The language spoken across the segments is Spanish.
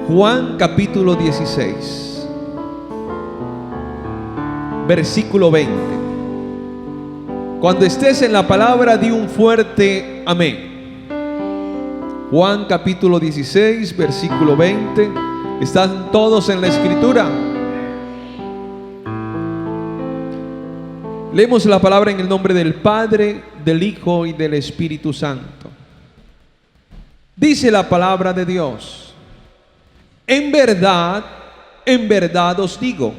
Juan capítulo 16, versículo 20. Cuando estés en la palabra, di un fuerte amén. Juan capítulo 16, versículo 20. ¿Están todos en la escritura? Leemos la palabra en el nombre del Padre, del Hijo y del Espíritu Santo. Dice la palabra de Dios: en verdad os digo,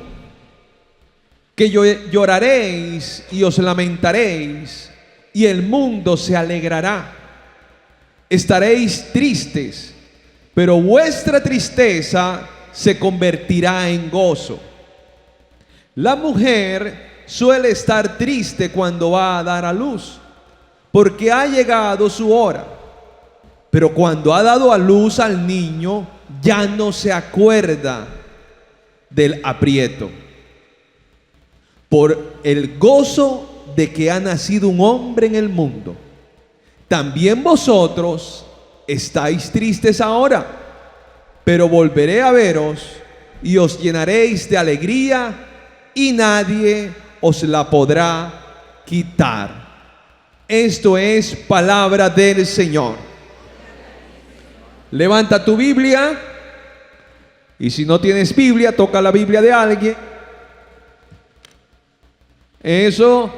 que lloraréis y os lamentaréis, y el mundo se alegrará. Estaréis tristes, pero vuestra tristeza se convertirá en gozo. La mujer suele estar triste cuando va a dar a luz, porque ha llegado su hora. Pero cuando ha dado a luz al niño, ya no se acuerda del aprieto, por el gozo de que ha nacido un hombre en el mundo. También vosotros estáis tristes ahora, pero volveré a veros y os llenaréis de alegría, y nadie os la podrá quitar. Esto es palabra del Señor. Levanta tu Biblia, y si no tienes Biblia, toca la Biblia de alguien. Eso.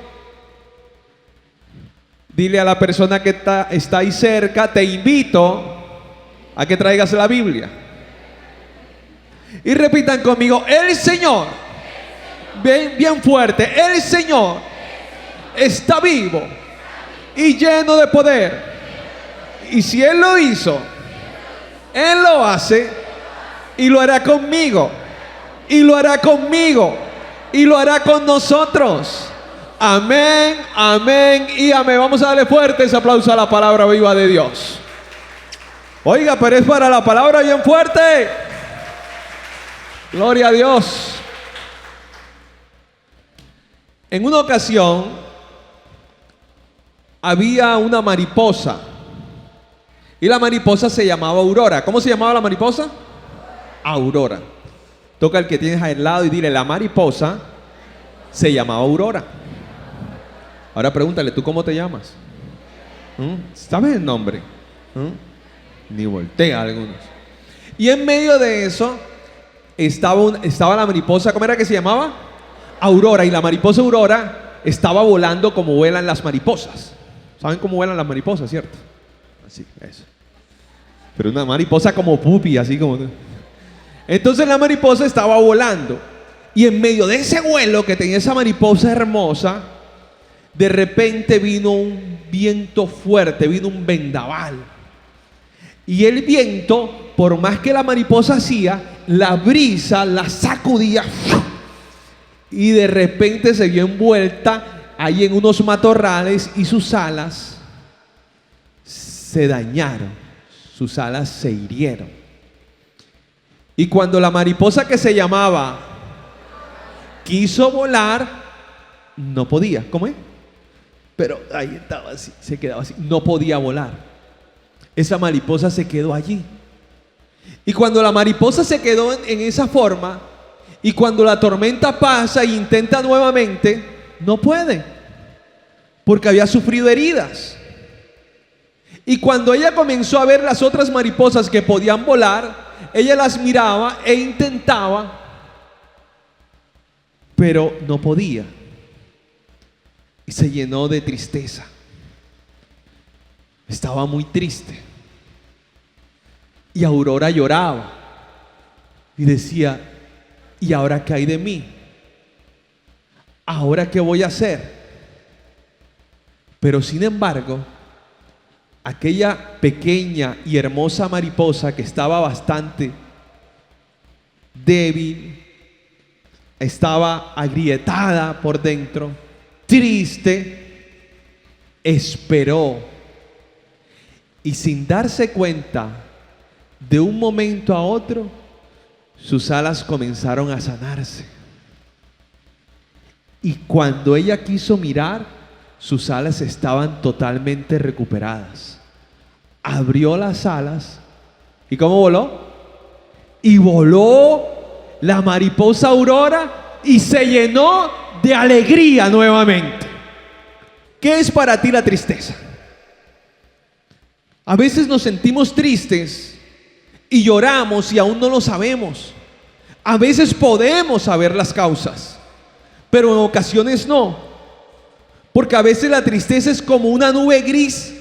Dile a la persona que está ahí cerca: te invito a que traigas la Biblia. Y repitan conmigo: el Señor, bien fuerte, el Señor está vivo y lleno de poder. Y si Él lo hizo, Él lo hace, y lo hará conmigo, y lo hará conmigo, y lo hará con nosotros. Amén, amén y amén. Vamos a darle fuerte ese aplauso a la palabra viva de Dios. Oiga, pero es para la palabra bien fuerte. Gloria a Dios. En una ocasión había una mariposa, y la mariposa se llamaba Aurora. ¿Cómo se llamaba la mariposa? Aurora. Toca al que tienes al lado y dile: la mariposa se llamaba Aurora. Ahora pregúntale: ¿tú cómo te llamas? ¿Sabes el nombre? Ni voltea algunos. Y en medio de eso estaba la mariposa. ¿Cómo era que se llamaba? Aurora. Y la mariposa Aurora estaba volando como vuelan las mariposas. ¿Saben cómo vuelan las mariposas, cierto? Así, eso. Pero una mariposa como pupi, así como... Entonces la mariposa estaba volando, y en medio de ese vuelo que tenía esa mariposa hermosa, de repente vino un viento fuerte, vino un vendaval. Y el viento, por más que la mariposa hacía, la brisa la sacudía, y de repente se vio envuelta ahí en unos matorrales, y sus alas se dañaron, sus alas se hirieron. Y cuando la mariposa que se llamaba quiso volar, no podía. ¿Cómo es? Pero ahí estaba así, se quedaba así, no podía volar. Esa mariposa se quedó allí. Y cuando la mariposa se quedó en esa forma, y cuando la tormenta pasa e intenta nuevamente, no puede, porque había sufrido heridas. Y cuando ella comenzó a ver las otras mariposas que podían volar, ella las miraba e intentaba, pero no podía. Y se llenó de tristeza. Estaba muy triste. Y Aurora lloraba y decía: ¿y ahora qué hay de mí? ¿Ahora qué voy a hacer? Pero sin embargo, aquella pequeña y hermosa mariposa, que estaba bastante débil, estaba agrietada por dentro, triste, esperó. Y sin darse cuenta, de un momento a otro, sus alas comenzaron a sanarse. Y cuando ella quiso mirar, sus alas estaban totalmente recuperadas. Abrió las alas, ¿y cómo voló? Y voló la mariposa Aurora y se llenó de alegría nuevamente. ¿Qué es para ti la tristeza? A veces nos sentimos tristes y lloramos y aún no lo sabemos. A veces podemos saber las causas, pero en ocasiones no. Porque a veces la tristeza es como una nube gris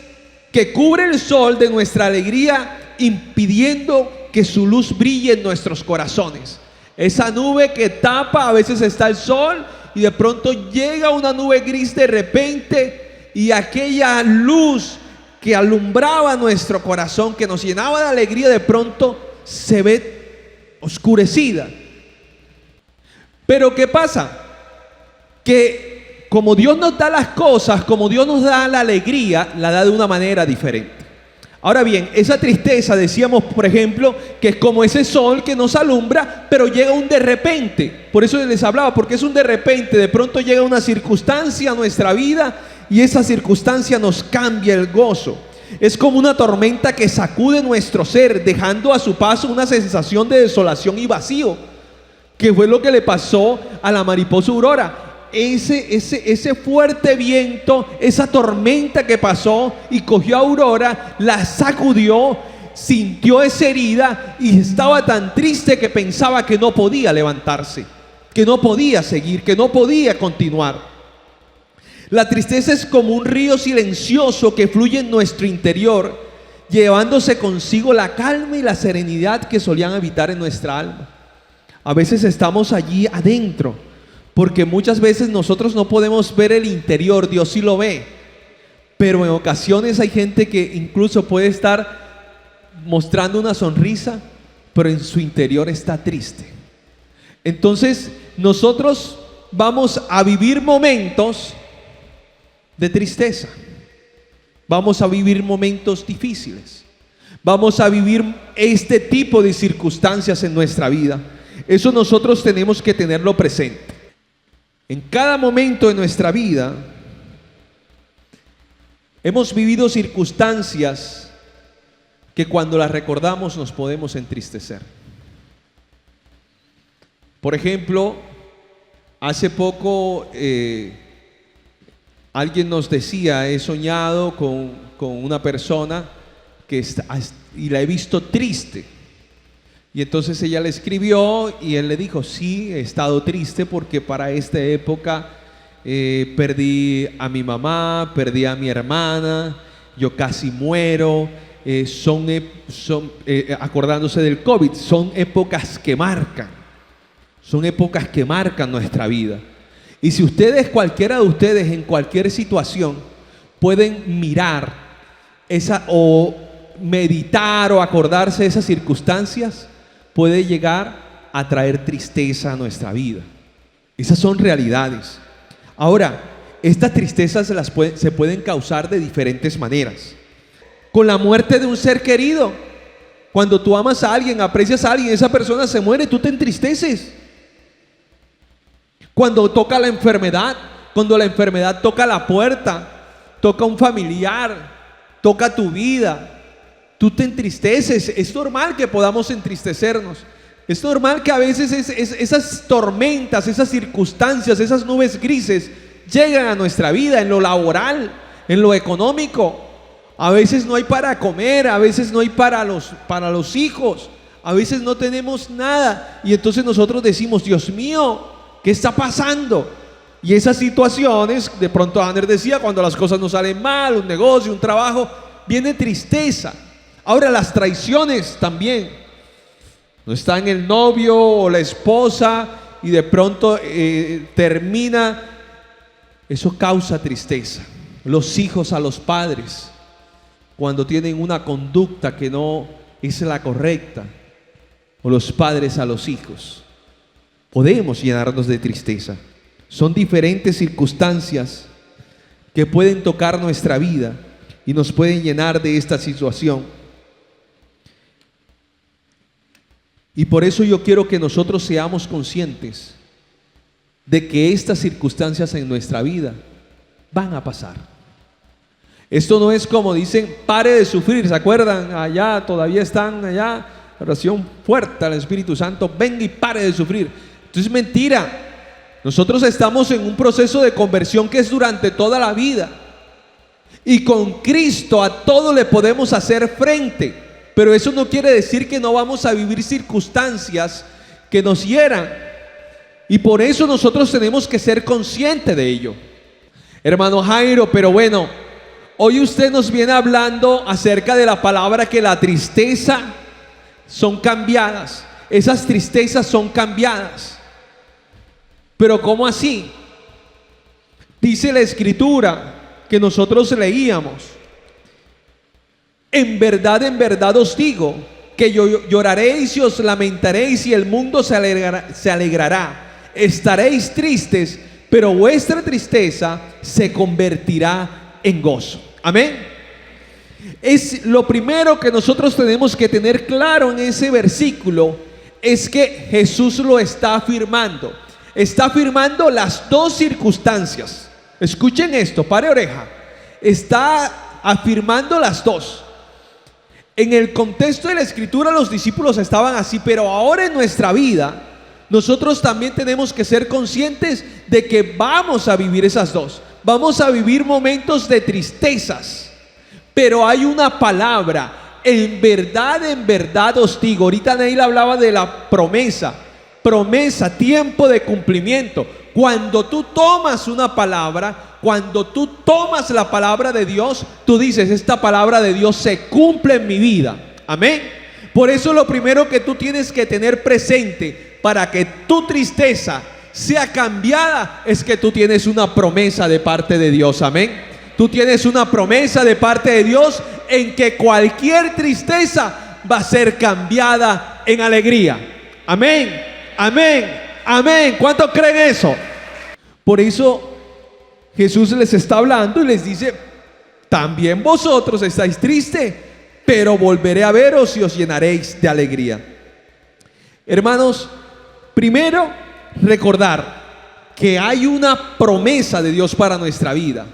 que cubre el sol de nuestra alegría, impidiendo que su luz brille en nuestros corazones. Esa nube que tapa, a veces está el sol y de pronto llega una nube gris de repente, y aquella luz que alumbraba nuestro corazón, que nos llenaba de alegría, de pronto se ve oscurecida. Pero ¿qué pasa? Que como Dios nos da las cosas, como Dios nos da la alegría, la da de una manera diferente. Ahora bien, esa tristeza, decíamos por ejemplo, que es como ese sol que nos alumbra, pero llega un de repente. Por eso les hablaba, porque es un de repente. De pronto llega una circunstancia a nuestra vida y esa circunstancia nos cambia el gozo. Es como una tormenta que sacude nuestro ser, dejando a su paso una sensación de desolación y vacío, que fue lo que le pasó a la mariposa Aurora. Ese fuerte viento, esa tormenta que pasó y cogió a Aurora, la sacudió, sintió esa herida y estaba tan triste que pensaba que no podía levantarse, que no podía seguir, que no podía continuar. La tristeza es como un río silencioso que fluye en nuestro interior, llevándose consigo la calma y la serenidad que solían habitar en nuestra alma. A veces estamos allí adentro, porque muchas veces nosotros no podemos ver el interior, Dios sí lo ve. Pero en ocasiones hay gente que incluso puede estar mostrando una sonrisa, pero en su interior está triste. Entonces nosotros vamos a vivir momentos de tristeza, vamos a vivir momentos difíciles, vamos a vivir este tipo de circunstancias en nuestra vida. Eso nosotros tenemos que tenerlo presente. En cada momento de nuestra vida hemos vivido circunstancias que cuando las recordamos nos podemos entristecer. Por ejemplo, hace poco alguien nos decía: he soñado con una persona y la he visto triste. Y entonces ella le escribió y él le dijo: sí, he estado triste porque para esta época perdí a mi mamá, perdí a mi hermana, yo casi muero. Acordándose del COVID, son épocas que marcan nuestra vida. Y si ustedes, cualquiera de ustedes, en cualquier situación, pueden mirar o meditar o acordarse de esas circunstancias, puede llegar a traer tristeza a nuestra vida. Esas son realidades. Ahora, estas tristezas se pueden causar de diferentes maneras. Con la muerte de un ser querido. Cuando tú amas a alguien, aprecias a alguien, esa persona se muere, tú te entristeces. Cuando toca la enfermedad, cuando la enfermedad toca la puerta, toca un familiar, toca tu vida, tú te entristeces. Es normal que podamos entristecernos. Es normal que a veces esas tormentas, esas circunstancias, esas nubes grises llegan a nuestra vida, en lo laboral, en lo económico. A veces no hay para comer, a veces no hay para los hijos, a veces no tenemos nada. Y entonces nosotros decimos: Dios mío, ¿qué está pasando? Y esas situaciones, de pronto Ander decía, cuando las cosas no salen mal, un negocio, un trabajo, viene tristeza. Ahora, las traiciones también. No está en el novio o la esposa y de pronto termina. Eso causa tristeza. Los hijos a los padres, cuando tienen una conducta que no es la correcta, o los padres a los hijos, podemos llenarnos de tristeza. Son diferentes circunstancias que pueden tocar nuestra vida y nos pueden llenar de esta situación. Y por eso yo quiero que nosotros seamos conscientes de que estas circunstancias en nuestra vida van a pasar. Esto no es como dicen: pare de sufrir. ¿Se acuerdan? Allá, todavía están allá oración fuerte al Espíritu Santo, venga y pare de sufrir. Entonces, mentira. Nosotros estamos en un proceso de conversión que es durante toda la vida. Y con Cristo a todo le podemos hacer frente. Pero eso no quiere decir que no vamos a vivir circunstancias que nos hieran. Y por eso nosotros tenemos que ser conscientes de ello. Hermano Jairo, pero bueno, hoy usted nos viene hablando acerca de la palabra que la tristeza son cambiadas. Esas tristezas son cambiadas. Pero ¿cómo así? Dice la Escritura que nosotros leíamos: en verdad os digo que lloraréis y os lamentaréis y el mundo se alegrará. Estaréis tristes, pero vuestra tristeza se convertirá en gozo. Amén. Es lo primero que nosotros tenemos que tener claro en ese versículo, es que Jesús lo está afirmando. Está afirmando las dos circunstancias. Escuchen esto, pare oreja. Está afirmando las dos. En el contexto de la Escritura los discípulos estaban así, pero ahora en nuestra vida nosotros también tenemos que ser conscientes de que vamos a vivir esas dos. Vamos a vivir momentos de tristezas, pero hay una palabra: en verdad os digo. Ahorita Neil hablaba de la promesa, tiempo de cumplimiento. Cuando tú tomas una palabra, cuando tú tomas la palabra de Dios, tú dices: esta palabra de Dios se cumple en mi vida. Amén. Por eso lo primero que tú tienes que tener presente para que tu tristeza sea cambiada es que tú tienes una promesa de parte de Dios. Amén. Tú tienes una promesa de parte de Dios en que cualquier tristeza va a ser cambiada en alegría. Amén. Amén, amén. ¿Cuántos creen eso? Por eso Jesús les está hablando y les dice: también vosotros estáis tristes, pero volveré a veros y os llenaréis de alegría. Hermanos, primero, recordar que hay una promesa de Dios para nuestra vida.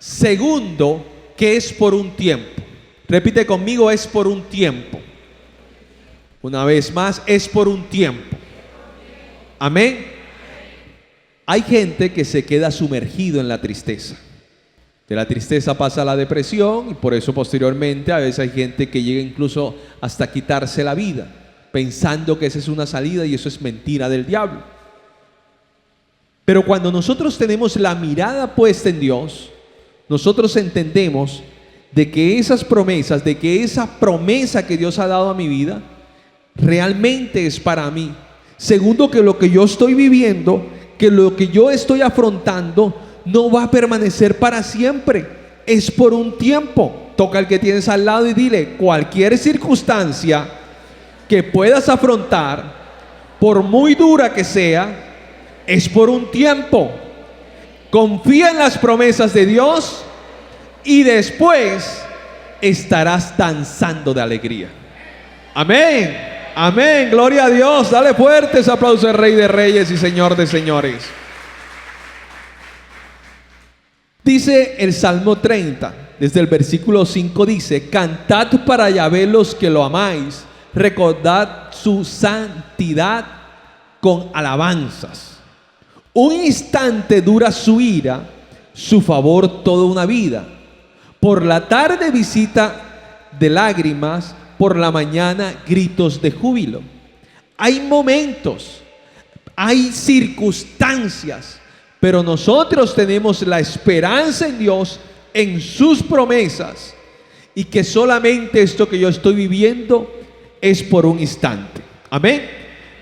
Segundo, que es por un tiempo. Repite conmigo: es por un tiempo. Una vez más, es por un tiempo. Amén. Hay gente que se queda sumergido en la tristeza. De la tristeza pasa a la depresión, y por eso posteriormente a veces hay gente que llega incluso hasta quitarse la vida, pensando que esa es una salida, y eso es mentira del diablo. Pero cuando nosotros tenemos la mirada puesta en Dios, nosotros entendemos de que esas promesas, de que esa promesa que Dios ha dado a mi vida realmente es para mí. Segundo, que lo que yo estoy viviendo, que lo que yo estoy afrontando no va a permanecer para siempre, es por un tiempo. Toca al que tienes al lado y dile: cualquier circunstancia que puedas afrontar, por muy dura que sea, es por un tiempo. Confía en las promesas de Dios y después estarás danzando de alegría. Amén. Amén, gloria a Dios. Dale fuertes aplausos al Rey de Reyes y Señor de Señores. Dice el Salmo 30, desde el versículo 5 dice: cantad para Yahvé los que lo amáis, recordad su santidad con alabanzas. Un instante dura su ira, su favor toda una vida. Por la tarde visita de lágrimas, por la mañana gritos de júbilo. Hay momentos, hay circunstancias, pero nosotros tenemos la esperanza en Dios, en sus promesas, y que solamente esto que yo estoy viviendo es por un instante. Amén.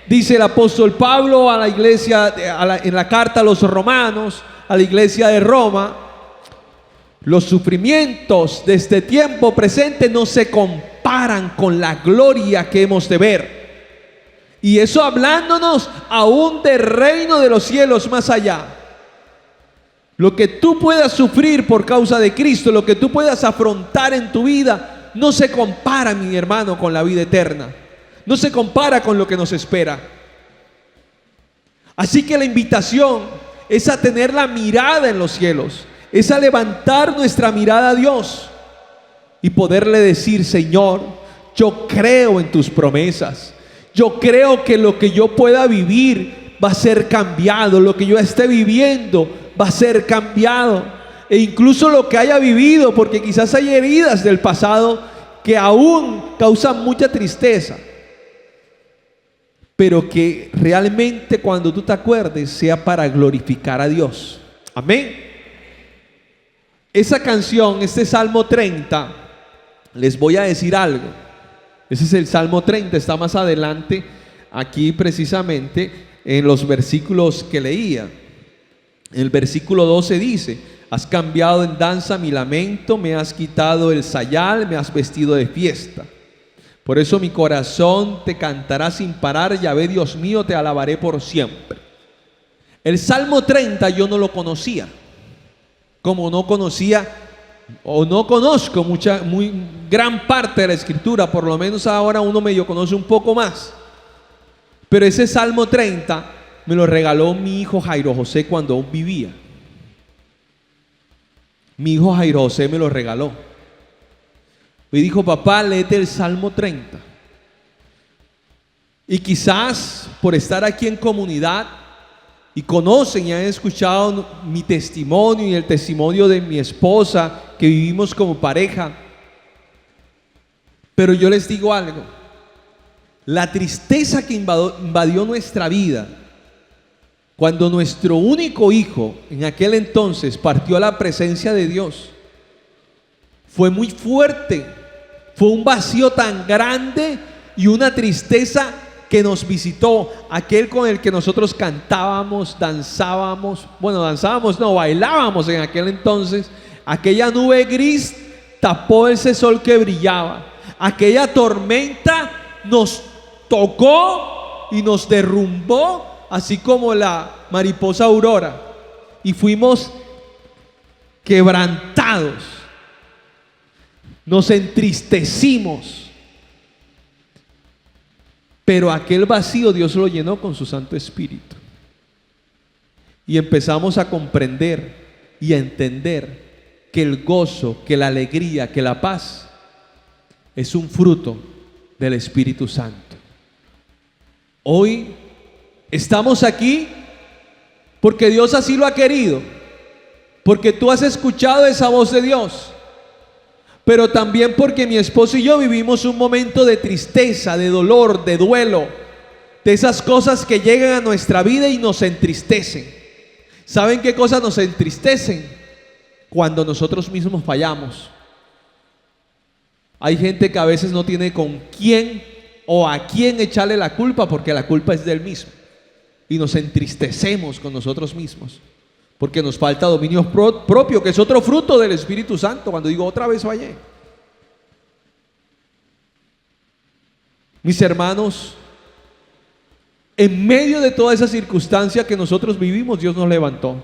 Dice el apóstol Pablo a la iglesia, en la carta a los romanos, a la iglesia de Roma: los sufrimientos de este tiempo presente no se comparan con la gloria que hemos de ver. Y eso hablándonos aún del reino de los cielos más allá. Lo que tú puedas sufrir por causa de Cristo, lo que tú puedas afrontar en tu vida, no se compara, mi hermano, con la vida eterna. No se compara con lo que nos espera. Así que la invitación es a tener la mirada en los cielos, es a levantar nuestra mirada a Dios y poderle decir: Señor, Yo creo en tus promesas. Yo creo que lo que yo pueda vivir va a ser cambiado. Lo que yo esté viviendo va a ser cambiado. E incluso lo que haya vivido, porque quizás hay heridas del pasado que aún causan mucha tristeza, pero que realmente cuando tú te acuerdes sea para glorificar a Dios. Amén. Esa canción, este Salmo 30, les voy a decir algo. Ese es el Salmo 30, está más adelante, aquí precisamente en los versículos que leía. En el versículo 12 dice: has cambiado en danza mi lamento, me has quitado el sayal, me has vestido de fiesta. Por eso mi corazón te cantará sin parar, Yahvé Dios mío, te alabaré por siempre. El Salmo 30 yo no lo conocía, como no conocía o no conozco gran parte de la escritura. Por lo menos ahora uno medio conoce un poco más. Pero ese Salmo 30 me lo regaló mi hijo Jairo José cuando aún vivía. Mi hijo Jairo José me lo regaló. Me dijo: papá, léete el Salmo 30. Y quizás por estar aquí en comunidad y conocen y han escuchado mi testimonio y el testimonio de mi esposa, que vivimos como pareja. Pero yo les digo algo: la tristeza que invadió nuestra vida cuando nuestro único hijo en aquel entonces partió a la presencia de Dios fue muy fuerte. Fue un vacío tan grande y una tristeza que nos visitó, aquel con el que nosotros cantábamos, danzábamos, no, bailábamos en aquel entonces. Aquella nube gris tapó ese sol que brillaba. Aquella tormenta nos tocó y nos derrumbó, así como la mariposa Aurora, y fuimos quebrantados, nos entristecimos. Pero aquel vacío Dios lo llenó con su Santo Espíritu, y empezamos a comprender y a entender que el gozo, que la alegría, que la paz es un fruto del Espíritu Santo. Hoy estamos aquí porque Dios así lo ha querido, porque tú has escuchado esa voz de Dios, pero también porque mi esposo y yo vivimos un momento de tristeza, de dolor, de duelo, de esas cosas que llegan a nuestra vida y nos entristecen. ¿Saben qué cosas nos entristecen? Cuando nosotros mismos fallamos. Hay gente que a veces no tiene con quién o a quién echarle la culpa, porque la culpa es del mismo, y nos entristecemos con nosotros mismos porque nos falta dominio propio, que es otro fruto del Espíritu Santo. Cuando digo otra vez fallé, mis hermanos, en medio de toda esa circunstancia que nosotros vivimos, Dios nos levantó.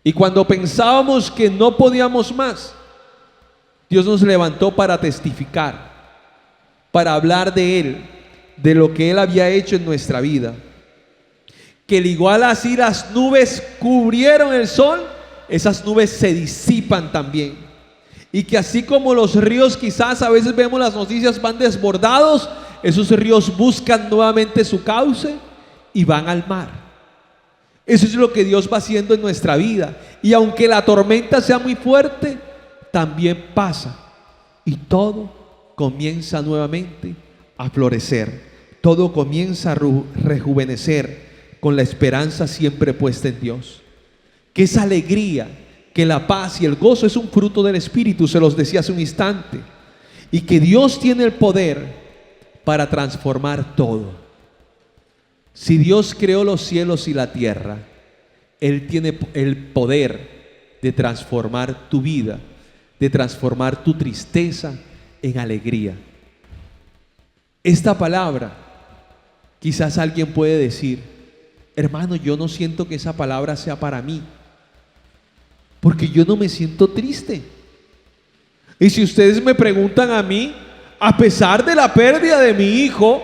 Y cuando pensábamos que no podíamos más, Dios nos levantó para testificar, para hablar de Él, de lo que Él había hecho en nuestra vida. Que al igual así las nubes cubrieron el sol, esas nubes se disipan también. Y que así como los ríos, quizás a veces vemos las noticias, van desbordados, esos ríos buscan nuevamente su cauce y van al mar. Eso es lo que Dios va haciendo en nuestra vida. Y aunque la tormenta sea muy fuerte, también pasa y todo comienza nuevamente a florecer. Todo comienza a rejuvenecer, con la esperanza siempre puesta en Dios. Que esa alegría, que la paz y el gozo es un fruto del Espíritu, se los decía hace un instante. Y que Dios tiene el poder para transformar todo. Si Dios creó los cielos y la tierra, Él tiene el poder de transformar tu vida, de transformar tu tristeza en alegría. Esta palabra, quizás alguien puede decir: hermano, yo no siento que esa palabra sea para mí, porque yo no me siento triste. Y si ustedes me preguntan a mí, a pesar de la pérdida de mi hijo,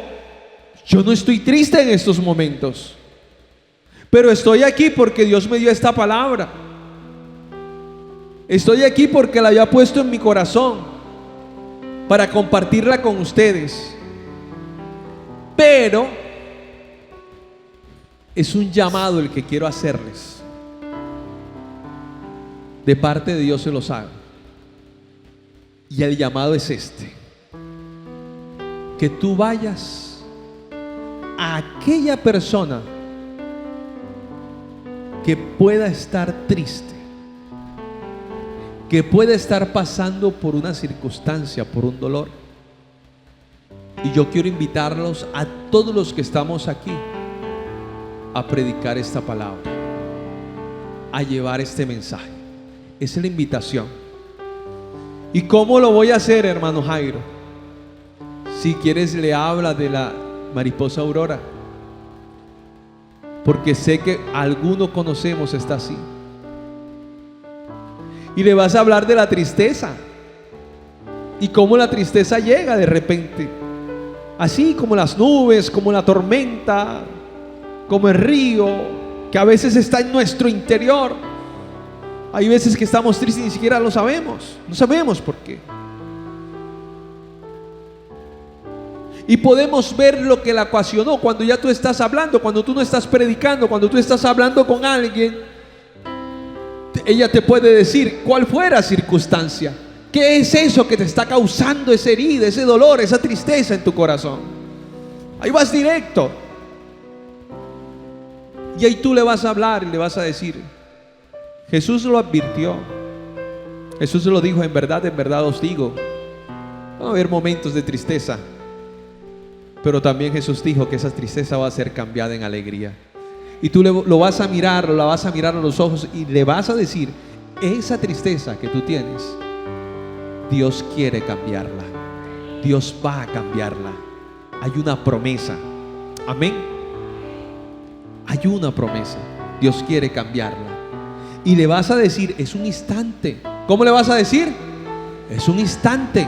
yo no estoy triste en estos momentos, pero estoy aquí porque Dios me dio esta palabra. Estoy aquí porque la había puesto en mi corazón. para compartirla con ustedes. Pero es un llamado el que quiero hacerles. De parte de Dios se los hago. Y el llamado es este: que tú vayas a aquella persona que pueda estar triste, que pueda estar pasando por una circunstancia, por un dolor. Y yo quiero invitarlos a todos los que estamos aquí a predicar esta palabra, a llevar este mensaje. Esa es la invitación. ¿Y cómo lo voy a hacer, hermano Jairo? Si quieres, le habla de la mariposa aurora, porque sé que alguno conocemos está así. Y le vas a hablar de la tristeza y cómo la tristeza llega de repente, así como las nubes, como la tormenta, como el río, que a veces está en nuestro interior. Hay veces que estamos tristes y ni siquiera lo sabemos, no sabemos por qué. Y podemos ver lo que la ocasionó cuando ya tú estás hablando, cuando tú no estás predicando, cuando tú estás hablando con alguien. Ella te puede decir cuál fue la circunstancia, qué es eso que te está causando esa herida, ese dolor, esa tristeza en tu corazón. Ahí vas directo. Y ahí tú le vas a hablar y le vas a decir: Jesús lo advirtió, Jesús lo dijo: en verdad os digo. Va a haber momentos de tristeza, pero también Jesús dijo que esa tristeza va a ser cambiada en alegría. Y tú lo vas a mirar, la vas a mirar a los ojos y le vas a decir: esa tristeza que tú tienes, Dios quiere cambiarla, Dios va a cambiarla. Hay una promesa, amén. Hay una promesa, Dios quiere cambiarla. Y le vas a decir: es un instante. ¿Cómo le vas a decir? Es un instante.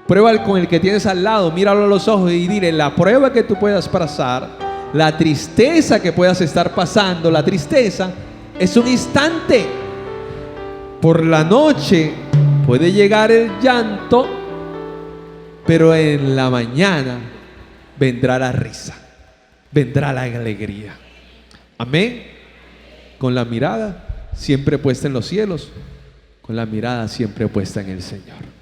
Prueba con el que tienes al lado, míralo a los ojos y dile: la prueba que tú puedas pasar, la tristeza que puedas estar pasando, la tristeza es un instante. Por la noche puede llegar el llanto, pero en la mañana vendrá la risa, vendrá la alegría. Amén. Con la mirada siempre puesta en los cielos, con la mirada siempre puesta en el Señor.